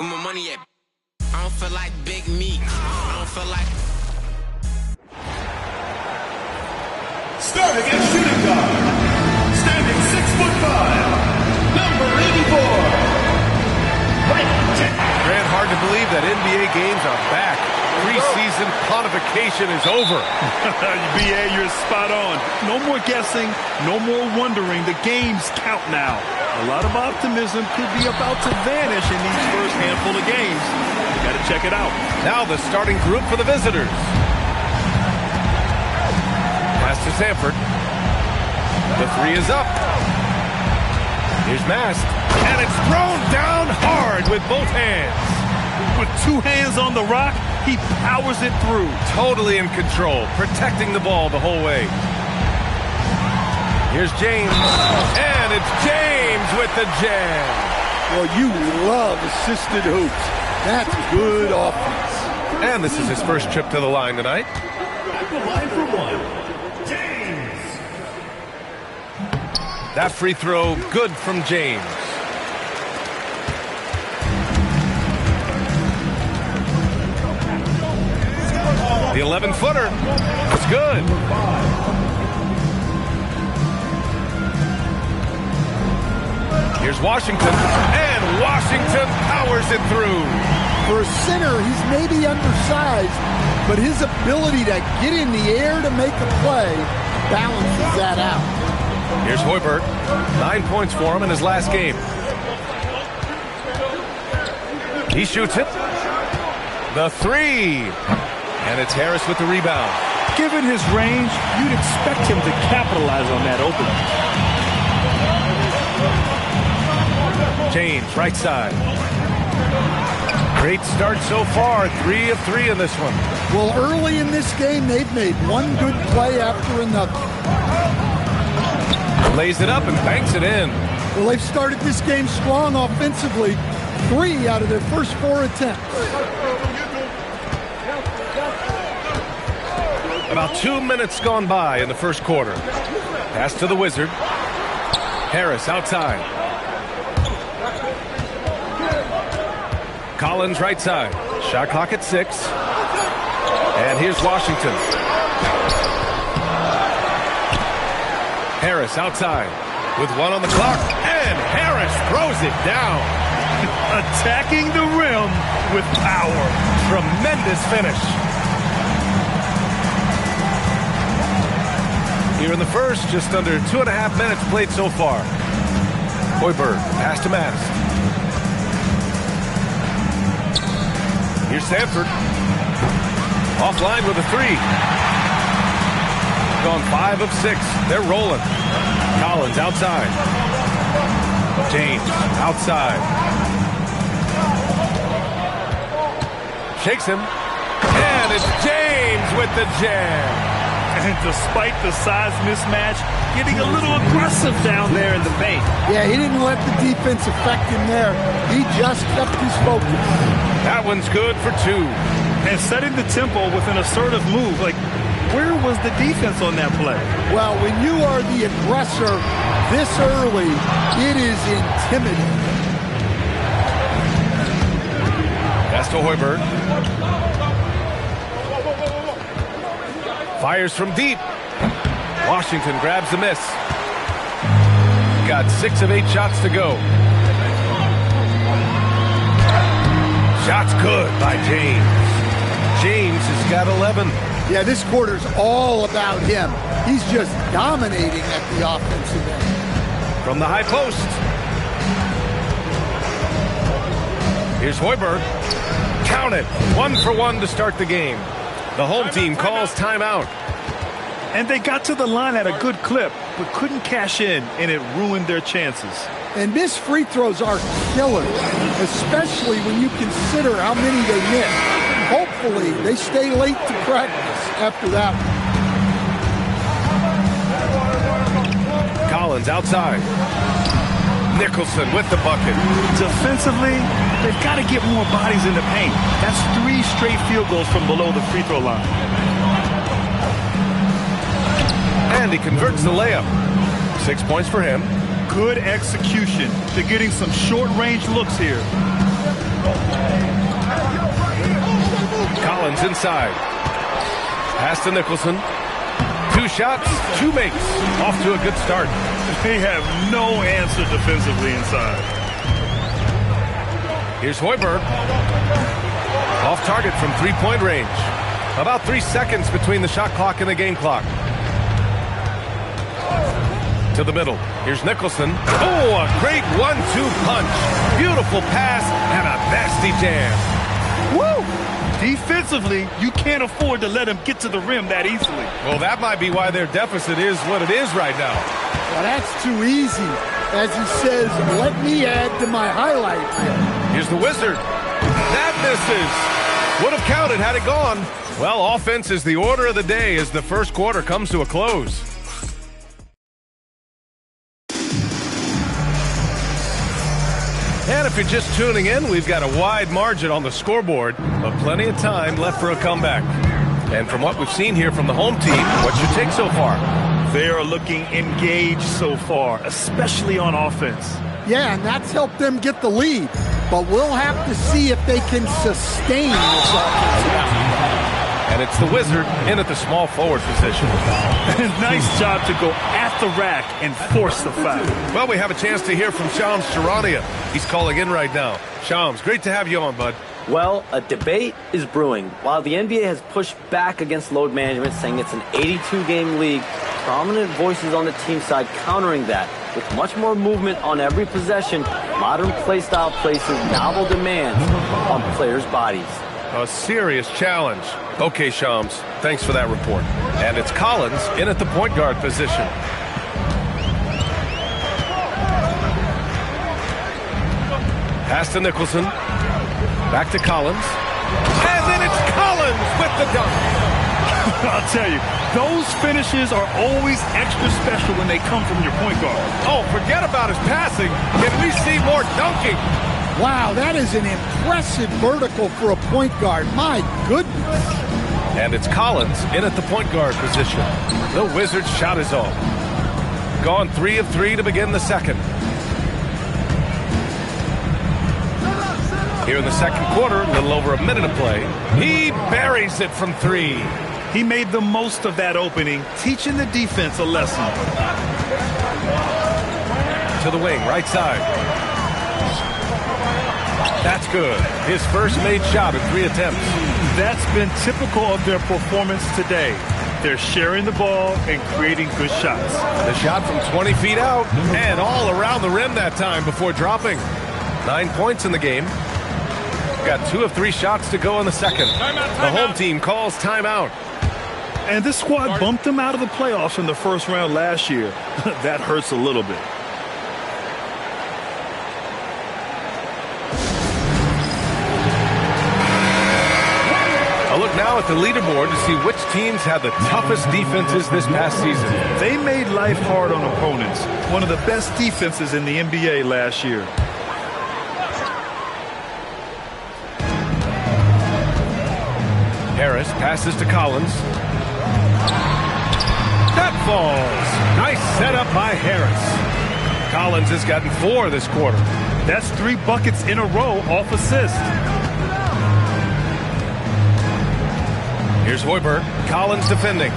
Where my money at? I don't feel like big meat. I don't feel like... Starting at shooting guard, standing 6'5", number 84. Grant, hard to believe that NBA games are back. Preseason pontification is over. BA, you're spot on. No more guessing, no more wondering. The games count now. A lot of optimism could be about to vanish in these first handful of games. You got to check it out. Now the starting group for the visitors. Pass to Sanford. The three is up. Here's Mast. And it's thrown down hard with both hands. With two hands on the rock, he powers it through. Totally in control, protecting the ball the whole way. Here's James. And it's James with the jam. Well, you love assisted hoops. That's good offense. And this is his first trip to the line tonight. At the line for one, James. That free throw, good from James. The 11-footer. It's good. Here's Washington. And Washington powers it through. For a center, he's maybe undersized, but his ability to get in the air to make a play balances that out. Here's Hoiberg. 9 points for him in his last game. He shoots it. The three. And it's Harris with the rebound. Given his range, you'd expect him to capitalize on that opening. James, right side. Great start so far. 3 of 3 in this one. Well, early in this game, they've made one good play after another. Lays it up and banks it in. Well, they've started this game strong offensively. 3 out of their first 4 attempts. About 2 minutes gone by in the first quarter. Pass to the Wizard. Harris outside. Collins right side. Shot clock at 6. And here's Washington. Harris outside with 1 on the clock. And Harris throws it down. Attacking the rim with power. Tremendous finish. Here in the first, just under 2.5 minutes played so far. Hoiberg, pass to Mast. Here's Sanford. Offline with a 3. Gone 5 of 6. They're rolling. Collins outside. James outside. Shakes him. And it's James with the jam. And despite the size mismatch, getting a little aggressive down there in the paint. Yeah, he didn't let the defense affect him there. He just kept his focus. That one's good for 2. And setting the tempo with an assertive move. Like, where was the defense on that play? Well, when you are the aggressor this early, it is intimidating. That's to Hoiberg. Fires from deep. Washington grabs the miss. Got 6 of 8 shots to go. Shot's good by James. James has got 11. Yeah, this quarter's all about him. He's just dominating at the offensive end. From the high post. Here's Hoiberg. Count it. 1 for 1 to start the game. The home team calls timeout. And they got to the line at a good clip, but couldn't cash in, and it ruined their chances. And missed free throws are killers, especially when you consider how many they miss. Hopefully, they stay late to practice after that one. Collins outside. Nicholson with the bucket. Defensively, they've got to get more bodies in the paint. That's 3 straight field goals from below the free throw line. And he converts the layup. 6 points for him. Good execution. They're getting some short-range looks here. Collins inside. Pass to Nicholson. 2 shots, 2 makes. Off to a good start. They have no answer defensively inside. Here's Hoiberg. Off target from 3-point range. About 3 seconds between the shot clock and the game clock. To the middle. Here's Nicholson. Oh, a great 1-2 punch. Beautiful pass and a nasty jam. Woo! Defensively, you can't afford to let him get to the rim that easily. Well, that might be why their deficit is what it is right now. Well, that's too easy. As he says, let me add to my highlight reel. Here's the Wizard. That misses. Would have counted had it gone. Well, offense is the order of the day as the first quarter comes to a close. And if you're just tuning in, we've got a wide margin on the scoreboard, but plenty of time left for a comeback. And from what we've seen here from the home team, what's your take so far? They are looking engaged so far, especially on offense. Yeah, and that's helped them get the lead. But we'll have to see if they can sustain this offense. And it's the Wizard in at the small forward position. Nice job to go at the rack and force the foul. Well, we have a chance to hear from Shams Charania. He's calling in right now. Shams, great to have you on, bud. Well, a debate is brewing. While the NBA has pushed back against load management, saying it's an 82-game league, prominent voices on the team side countering that. With much more movement on every possession, modern play style places novel demands on players' bodies. A serious challenge. Okay, Shams, thanks for that report. And it's Collins in at the point guard position. Pass to Nicholson. Back to Collins. And then it's Collins with the dunk. I'll tell you, those finishes are always extra special when they come from your point guard. Oh, forget about his passing. Can we see more dunking? Wow, that is an impressive vertical for a point guard. My goodness. And it's Collins in at the point guard position. The Wizards' shot is off. Gone 3 of 3 to begin the second. Here in the second quarter, a little over a minute of play. He buries it from 3. He made the most of that opening, teaching the defense a lesson. To the wing, right side. That's good. His first made shot in 3 attempts. That's been typical of their performance today. They're sharing the ball and creating good shots. The shot from 20 feet out and all around the rim that time before dropping. 9 points in the game. Got 2 of 3 shots to go in the second. The home team calls timeout. And this squad bumped them out of the playoffs in the first round last year. That hurts a little bit. A look now at the leaderboard to see which teams had the toughest defenses this past season. They made life hard on opponents. One of the best defenses in the NBA last year. Harris passes to Collins. That falls. Nice setup by Harris. Collins has gotten 4 this quarter. That's 3 buckets in a row off assist. Here's Hoiberg. Collins defending.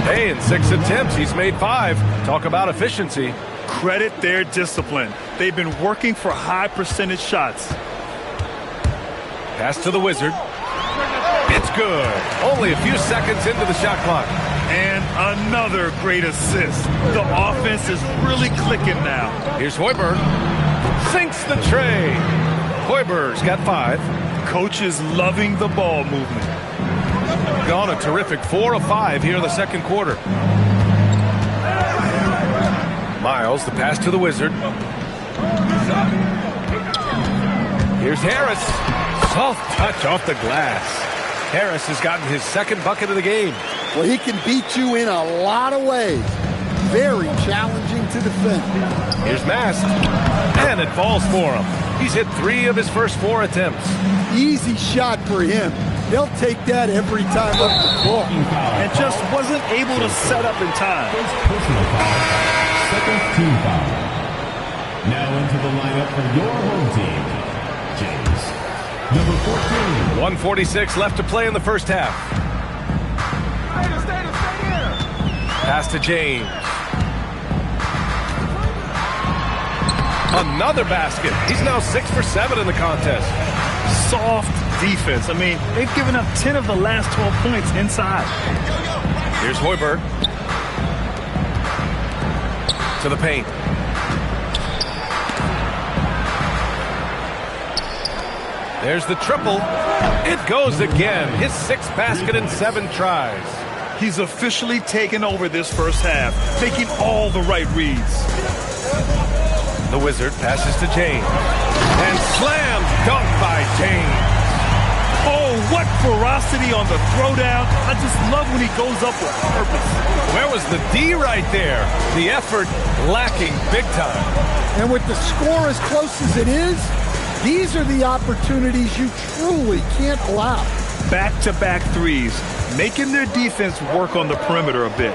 Hey, in 6 attempts, he's made 5. Talk about efficiency. Credit their discipline. They've been working for high percentage shots. Pass to the Wizard. It's good. Only a few seconds into the shot clock. And another great assist. The offense is really clicking now. Here's Hoiberg. Sinks the tray. Hoiberg's got 5. Coach is loving the ball movement. Gone a terrific 4 of 5 here in the second quarter. Miles, the pass to the Wizard. Here's Harris. Soft touch off the glass. Harris has gotten his second bucket of the game. Well, he can beat you in a lot of ways. Very challenging to defend. Here's Mast. And it falls for him. He's hit 3 of his first 4 attempts. Easy shot for him. They'll take that every time up the floor. And just wasn't able to set up in time. Second team foul. Now into the lineup for your home team, James. Number 14. 1:46 left to play in the first half. Pass to James. Another basket. He's now 6 for 7 in the contest. Soft defense. I mean, they've given up 10 of the last 12 points inside. Here's Hoiberg. To the paint. There's the triple. It goes again. His 6th basket in 7 tries. He's officially taken over this first half, making all the right reads. The Wizard passes to James. And slam dunk by James. Oh, what ferocity on the throwdown. I just love when he goes up with purpose. Where was the D right there? The effort lacking big time. And with the score as close as it is, these are the opportunities you truly can't allow. Back-to-back threes, making their defense work on the perimeter a bit.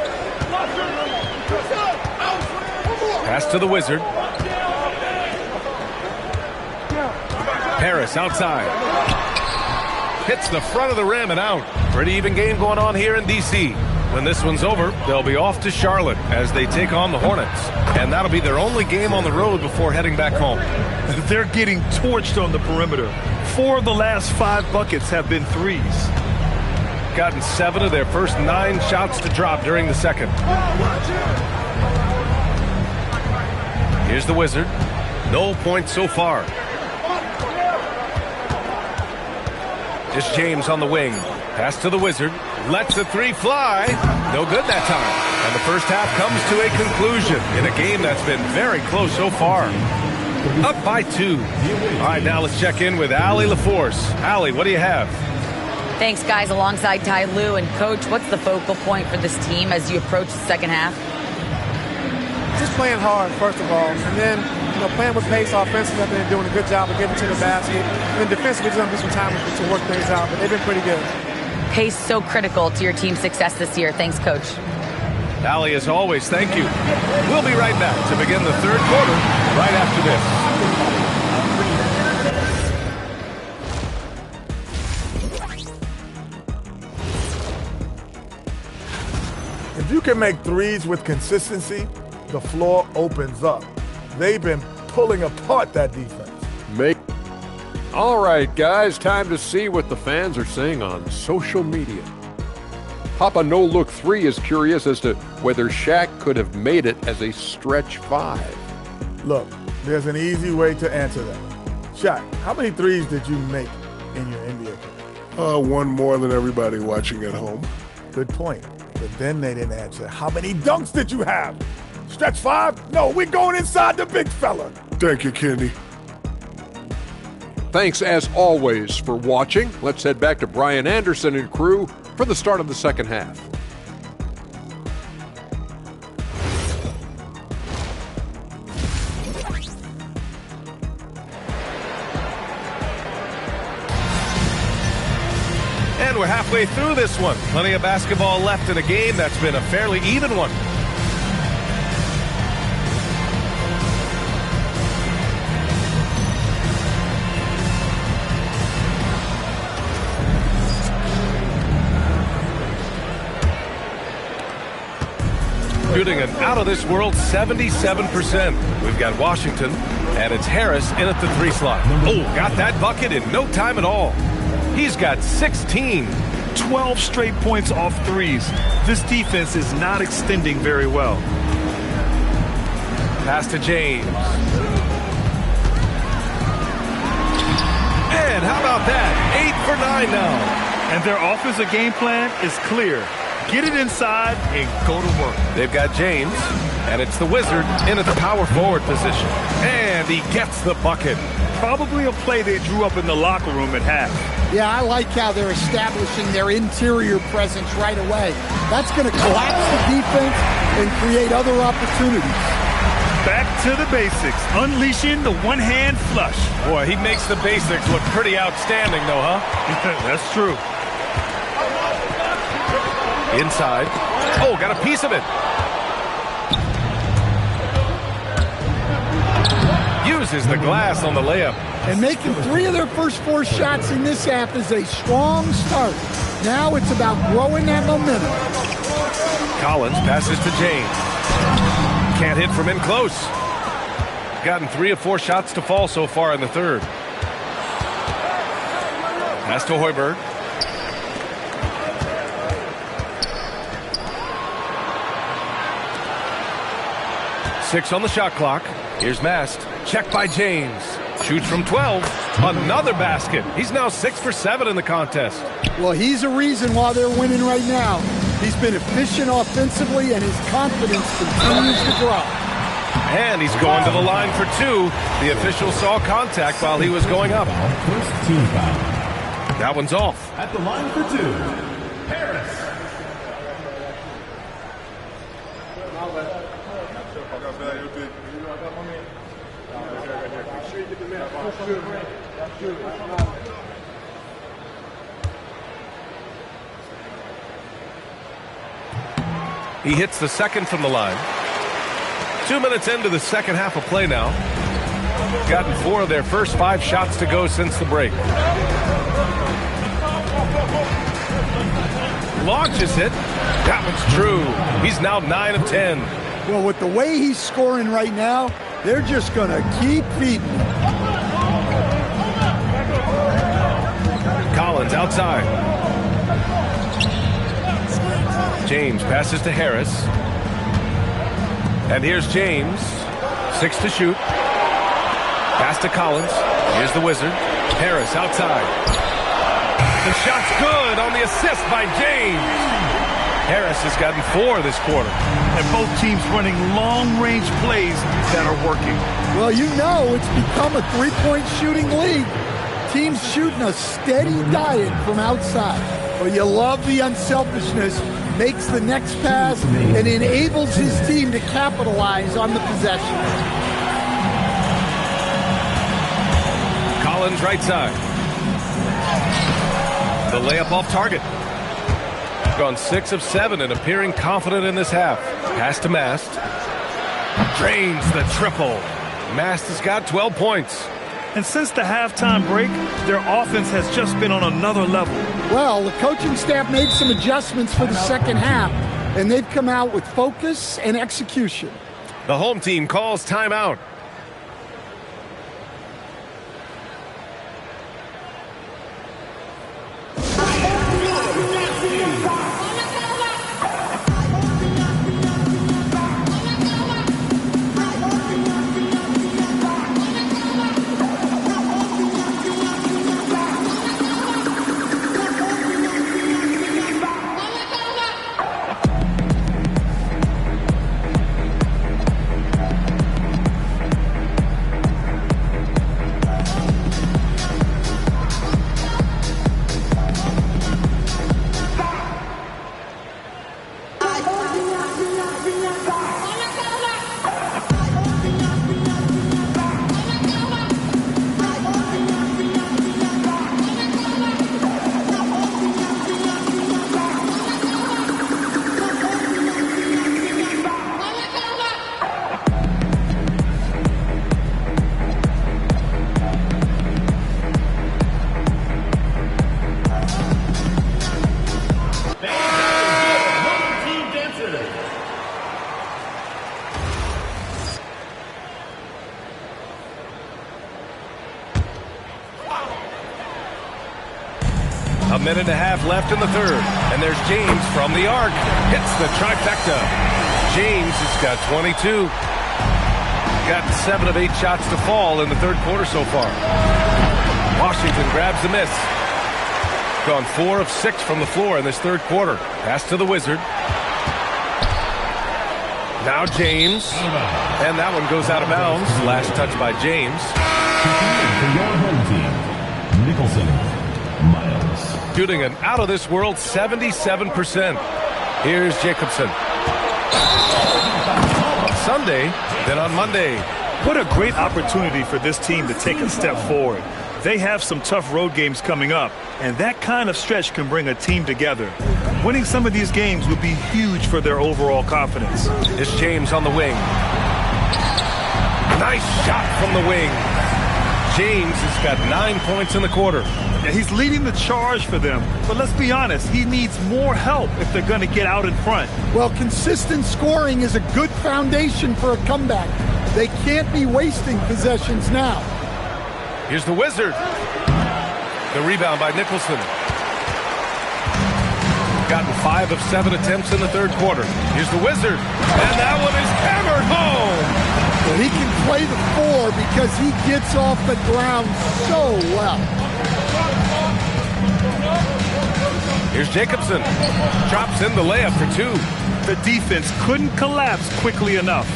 Pass to the Wizard. Harris outside. Hits the front of the rim and out. Pretty even game going on here in D.C. When this one's over, they'll be off to Charlotte as they take on the Hornets. And that'll be their only game on the road before heading back home. They're getting torched on the perimeter. 4 of the last 5 buckets have been threes. Gotten 7 of their first 9 shots to drop during the second. Here's the Wizard. No points so far. Just James on the wing. Pass to the Wizard. Lets the 3 fly. No good that time. And the first half comes to a conclusion in a game that's been very close so far. Up by 2. All right, now let's check in with Allie LaForce. Allie, what do you have? Thanks, guys. Alongside Ty Lue and Coach, what's the focal point for this team as you approach the second half? Just playing hard, first of all, and then playing with pace offensively. I've been doing a good job of getting to the basket. And then defensively, just going to be some time to work things out, but they've been pretty good. Pace so critical to your team's success this year. Thanks, Coach. Allie, as always, thank you. We'll be right back to begin the third quarter right after this. If you can make threes with consistency, the floor opens up. They've been pulling apart that defense. All right, guys, time to see what the fans are saying on social media. Papa No Look 3 is curious as to whether Shaq could have made it as a stretch 5. Look, there's an easy way to answer that. Shaq, how many threes did you make in your NBA career? One more than everybody watching at home. Good point. But then they didn't answer. How many dunks did you have? Stretch 5? No, we're going inside the big fella. Thank you, Kenny. Thanks, as always, for watching. Let's head back to Brian Anderson and crew for the start of the second half. And we're halfway through this one. Plenty of basketball left in a game that's been a fairly even one. Shooting an out-of-this-world 77%. We've got Washington, and it's Harris in at the 3 slot. Oh, got that bucket in no time at all. He's got 16. 12 straight points off threes. This defense is not extending very well. Pass to James. And how about that? 8 for 9 now. And their offensive game plan is clear. Get it inside and go to work. They've got James, and it's the Wizard in at the power forward position. And he gets the bucket. Probably a play they drew up in the locker room at half. Yeah, I like how they're establishing their interior presence right away. That's going to collapse the defense and create other opportunities. Back to the basics, unleashing the one-hand flush. Boy, he makes the basics look pretty outstanding, though, huh? That's true. Inside. Oh, got a piece of it. uses the glass on the layup. And making 3 of their first 4 shots in this half is a strong start. Now it's about growing that momentum. Collins passes to James. Can't hit from in close. Gotten 3 of 4 shots to fall so far in the third. Pass to Hoiberg. Six on the shot clock. Here's Mast. Checked by James. Shoots from 12. Another basket. He's now 6 for 7 in the contest. Well, he's a reason why they're winning right now. He's been efficient offensively, and his confidence continues to grow. And he's going to the line for 2. The official saw contact while he was going up. First team foul. That one's off. At the line for 2, Harris. He hits the second from the line. 2 minutes into the second half of play now. Gotten 4 of their first 5 shots to go since the break. Launches it. That one's true. He's now 9 of 10. Well, with the way he's scoring right now, they're just going to keep feeding him. Collins outside. James passes to Harris. And here's James. 6 to shoot. Pass to Collins. Here's the Wizard. Harris outside. The shot's good on the assist by James. Harris has gotten 4 this quarter. And both teams running long-range plays that are working. Well, you know it's become a 3-point shooting league. Teams shooting a steady diet from outside. Well, you love the unselfishness. Makes the next pass and enables his team to capitalize on the possession. Collins right side. The layup off target. Gone 6 of 7 and appearing confident in this half. Pass to Mast. Drains the triple. Mast has got 12 points. And since the halftime break, their offense has just been on another level. Well, the coaching staff made some adjustments for the second half, and they've come out with focus and execution. The home team calls timeout. A minute and a half left in the third. And there's James from the arc. Hits the trifecta. James has got 22. Gotten 7 of 8 shots to fall in the third quarter so far. Washington grabs the miss. Gone 4 of 6 from the floor in this third quarter. Pass to the Wizard. Now James. And that one goes out of bounds. Last touch by James. For your home team, Nicholson, Miles. Shooting an out-of-this-world 77%. Here's Jacobson. Sunday, then on Monday. What a great opportunity for this team to take a step forward. They have some tough road games coming up, and that kind of stretch can bring a team together. Winning some of these games would be huge for their overall confidence. It's James on the wing. Nice shot from the wing. James has got 9 points in the quarter. Yeah, he's leading the charge for them. But let's be honest, he needs more help if they're going to get out in front. Well, consistent scoring is a good foundation for a comeback. They can't be wasting possessions now. Here's the Wizard. The rebound by Nicholson. Gotten 5 of 7 attempts in the third quarter. Here's the Wizard. And that one is hammered home. Well, he can play the 4 because he gets off the ground so well. Here's Jacobson. Drops in the layup for 2. The defense couldn't collapse quickly enough.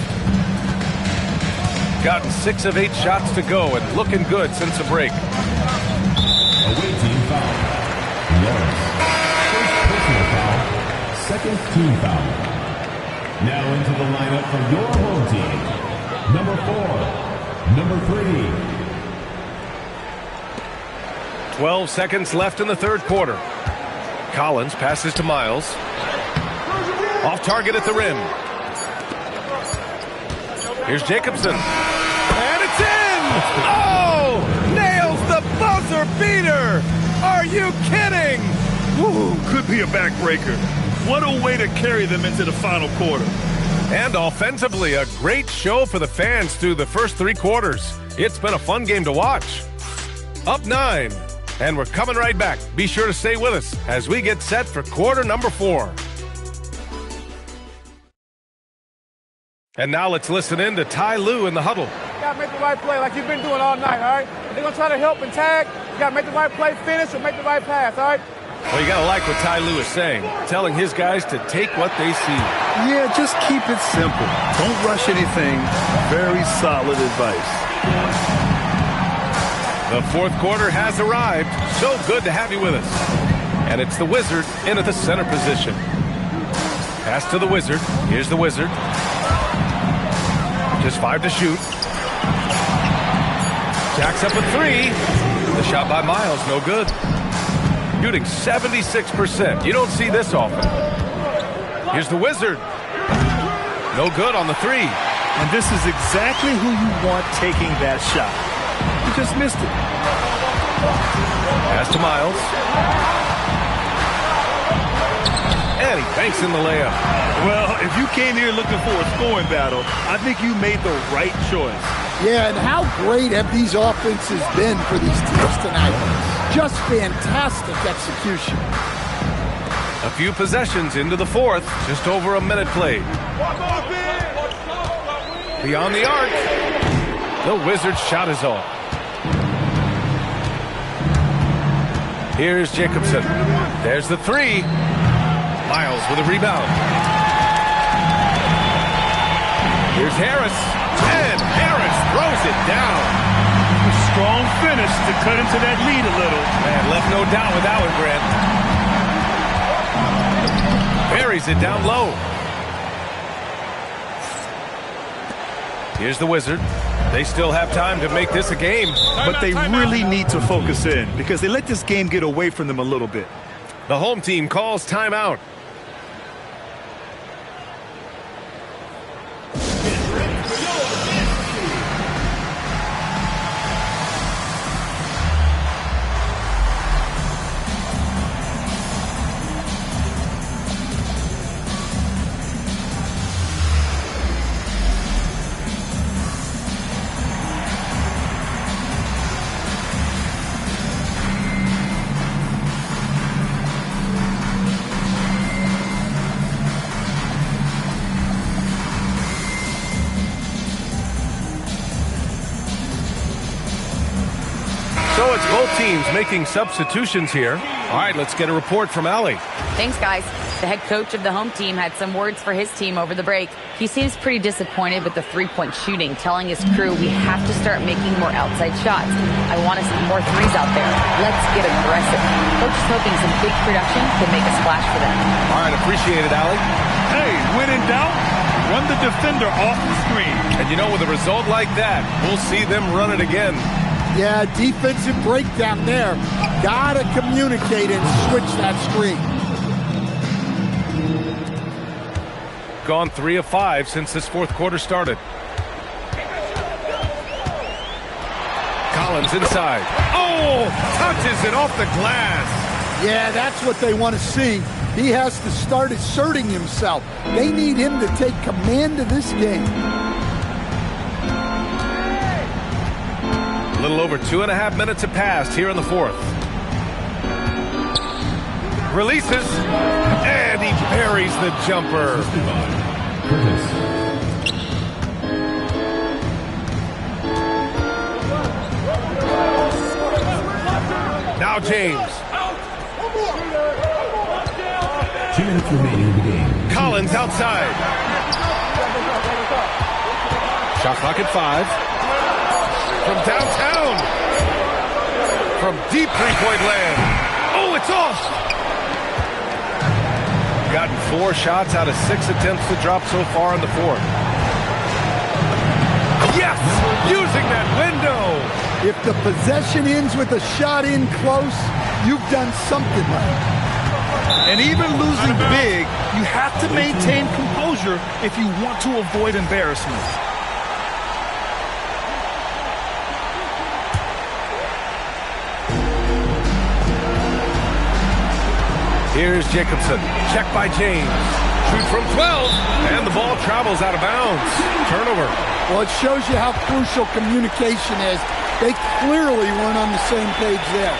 Gotten 6 of 8 shots to go and looking good since the break. Away team foul. Lawrence. First personal foul. Second team foul. Now into the lineup for your home team. Number 4. Number 3. 12 seconds left in the third quarter. Collins passes to Miles. Off target at the rim. Here's Jacobson. And it's in! Oh! Nails the buzzer beater! Are you kidding? Ooh, could be a backbreaker. What a way to carry them into the final quarter. And offensively, a great show for the fans through the first 3 quarters. It's been a fun game to watch. Up 9. And we're coming right back. Be sure to stay with us as we get set for quarter number 4. And now let's listen in to Ty Lue in the huddle. You got to make the right play like you've been doing all night, all right? If they're going to try to help and tag, you got to make the right play, finish, or make the right pass, all right? Well, you got to like what Ty Lue is saying, telling his guys to take what they see. Yeah, just keep it simple. Don't rush anything. Very solid advice. The fourth quarter has arrived. So good to have you with us. And it's the Wizard in at the center position. Pass to the Wizard. Here's the Wizard. Just 5 to shoot. Jacks up a 3. The shot by Miles, no good. Shooting 76%. You don't see this often. Here's the Wizard. No good on the 3. And this is exactly who you want taking that shot. He just missed it. Pass to Miles. And he banks in the layup. Well, if you came here looking for a scoring battle, I think you made the right choice. Yeah, and how great have these offenses been for these teams tonight? Just fantastic execution. A few possessions into the fourth, just over a minute played. Beyond the arc, the Wizards' shot is off. Here's Jacobson. There's the 3. Miles with a rebound. Here's Harris. And Harris throws it down. A strong finish to cut into that lead a little. Man, left no doubt with that one, Grant. Buries it down low. Here's the Wizard. They still have time to make this a game. But they really need to focus in because they let this game get away from them a little bit. The home team calls timeout. So it's both teams making substitutions here. All right, let's get a report from Allie. Thanks, guys. The head coach of the home team had some words for his team over the break. He seems pretty disappointed with the three-point shooting, telling his crew we have to start making more outside shots. I want to see more threes out there. Let's get aggressive. Coach is hoping some big production can make a splash for them. All right, appreciate it, Allie. Hey, when in doubt, run the defender off the screen. And you know, with a result like that, we'll see them run it again. Yeah, defensive breakdown there. Gotta communicate and switch that screen. Gone 3 of 5 since this fourth quarter started. Collins inside. Oh, touches it off the glass. Yeah, that's what they want to see. He has to start asserting himself. They need him to take command of this game. A little over 2.5 minutes have passed here in the fourth. Releases, and he buries the jumper. Now James. 2 minutes remaining in the game. Collins outside. Shot clock at 5. From downtown. From deep three-point land. Oh, it's off. Gotten 4 shots out of 6 attempts to drop so far in the fourth. Yes! Using that window! If the possession ends with a shot in close, you've done something right. And even losing big, you have to maintain composure if you want to avoid embarrassment. Here's Jacobson. Check by James. Shoot from 12, and the ball travels out of bounds. Turnover. Well, it shows you how crucial communication is. They clearly weren't on the same page there.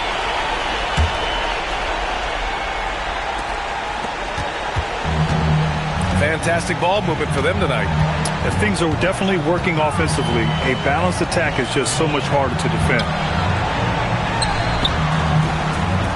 Fantastic ball movement for them tonight. As things are definitely working offensively, a balanced attack is just so much harder to defend.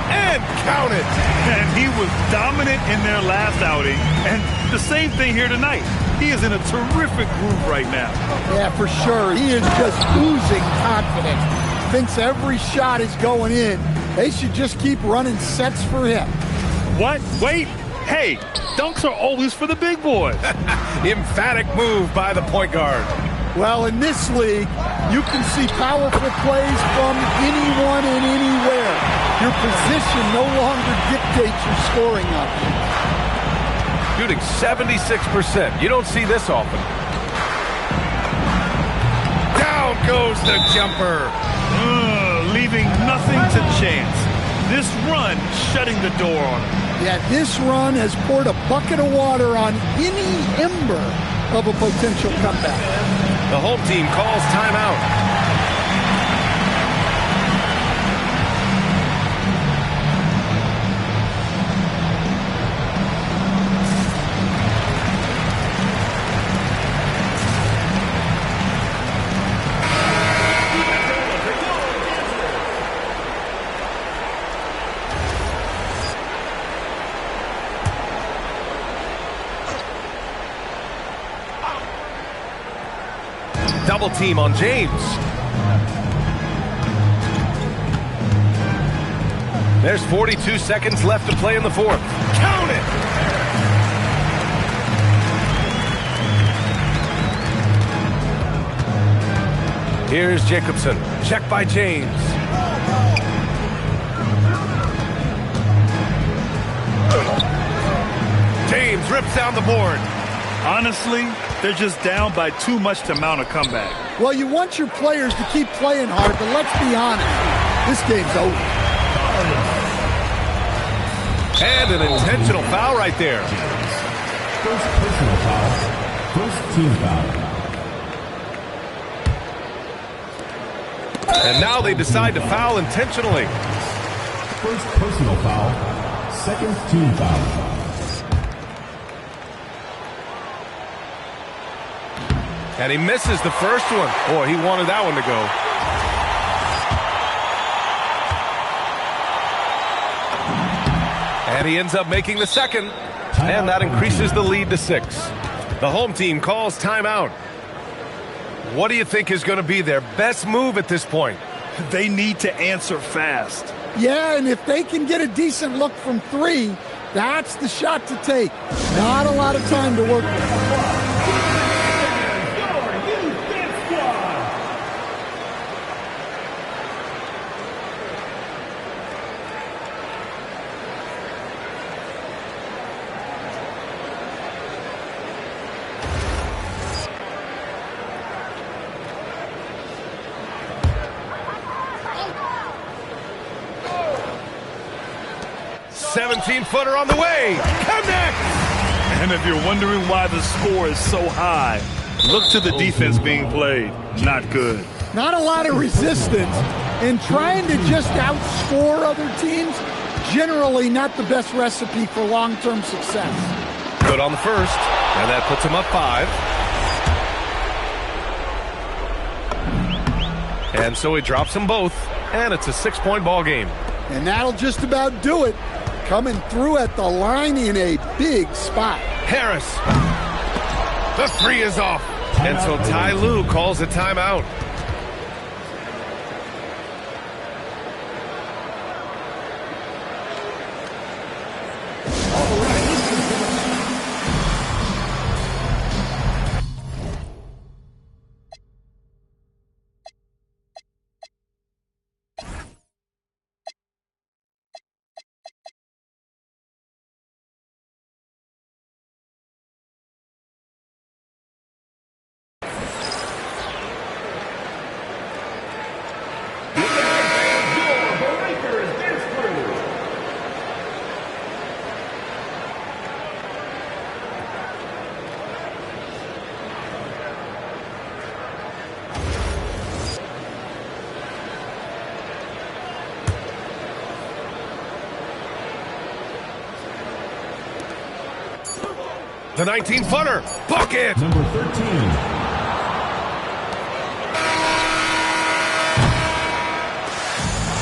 And count it. And he was dominant in their last outing, and the same thing here tonight. He is in a terrific groove right now. Yeah, for sure. He is just oozing confidence. Thinks every shot is going in. They should just keep running sets for him. What? Wait. Hey, dunks are always for the big boys. Emphatic move by the point guard. Well, in this league, you can see powerful plays from anyone and anywhere. Your position no longer dictates your scoring options. Shooting 76%. You don't see this often. Down goes the jumper. Leaving nothing to chance. This run shutting the door on him. Yeah, this run has poured a bucket of water on any ember of a potential comeback. The home team calls timeout. Double team on James. There's 42 seconds left to play in the fourth. Count it! Here's Jacobson. Check by James. James rips down the board. Honestly, they're just down by too much to mount a comeback. Well, you want your players to keep playing hard, but let's be honest. This game's over. And an intentional foul right there. First personal foul. First team foul. And now they decide to foul intentionally. First personal foul. Second team foul. And he misses the first one. Boy, he wanted that one to go. And he ends up making the second. And that increases the lead to 6. The home team calls timeout. What do you think is going to be their best move at this point? They need to answer fast. Yeah, and if they can get a decent look from 3, that's the shot to take. Not a lot of time to work with. 17-footer on the way. Connects! And if you're wondering why the score is so high, look to the defense being played. Not good. Not a lot of resistance, and trying to just outscore other teams, generally not the best recipe for long-term success. Good on the first, and that puts him up 5. And so he drops them both, and it's a 6-point ball game. And that'll just about do it. Coming through at the line in a big spot. Harris. The 3 is off. And so Ty Lue calls a timeout. The 19-footer. Bucket! Number 13.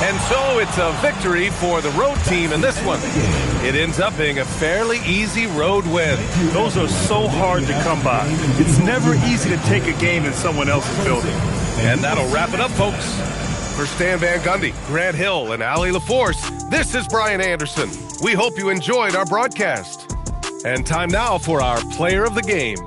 And so it's a victory for the road team in this one. It ends up being a fairly easy road win. Those are so hard to come by. It's never easy to take a game in someone else's building. And that'll wrap it up, folks. For Stan Van Gundy, Grant Hill, and Allie LaForce, this is Brian Anderson. We hope you enjoyed our broadcast. And time now for our player of the game.